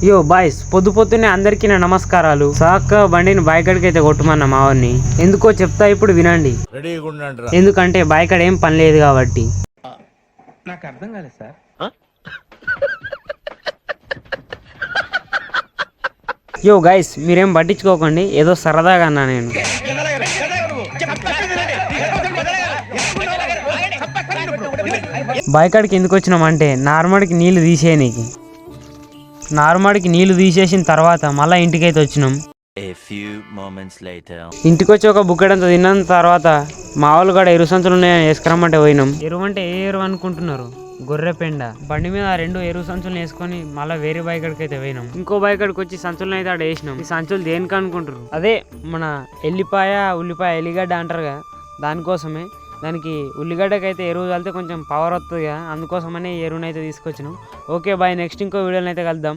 యో బాయ్స్, పొద్దున్నే అందరికీ నా నమస్కారాలు. సాక్క బండిని బాయికాడికి అయితే కొట్టమన్నా మావాడిని. ఎందుకో చెప్తా, ఇప్పుడు వినండి. ఎందుకంటే బాయికాడ ఏం పని లేదు కాబట్టి. నాకు అర్థం కాలేదు సార్. యో గైస్, మీరేం పట్టించుకోకండి, ఏదో సరదాగా అన్నా నేను. బాయికాడికి ఎందుకు వచ్చినామంటే నార్మల్కి నీళ్లు తీసేయనీకి. నార్మల్కి నీళ్లు తీసేసిన తర్వాత మళ్ళీ ఇంటికైతే వచ్చినాం. ఇంటికి వచ్చి ఒక బుక్కెడంత తిన్న తర్వాత మా వాళ్ళు కూడా ఎరువు సంచులు ఉన్నాయని వేసుకురమ్మంటే పోయినాం. ఎరువు అంటే ఏ ఎరువు అనుకుంటున్నారు? గొర్రె పెండ. బండి మీద 2 ఎరువు సంచులు వేసుకొని మళ్ళీ వేరే బాయికాడికి అయితే పోయినాం. ఇంకో బాయికాడికి వచ్చి సంచులను అయితే ఆడ వేసినాం. ఈ సంచులు దేనికి అనుకుంటారు? అదే మన ఎల్లిపాయ, ఉల్లిపాయ, ఎల్లిగడ్డ అంటారుగా, దానికోసమే. దానికి ఉల్లిగడ్డకైతే ఎరువు చల్లితే కొంచెం పవర్ వస్తుంది కదా, అందుకోసమనే ఈ ఎరువునైతే తీసుకొచ్చినాం. ఓకే బాయ్, నెక్స్ట్ ఇంకో వీడియోని అయితే కలుద్దాం.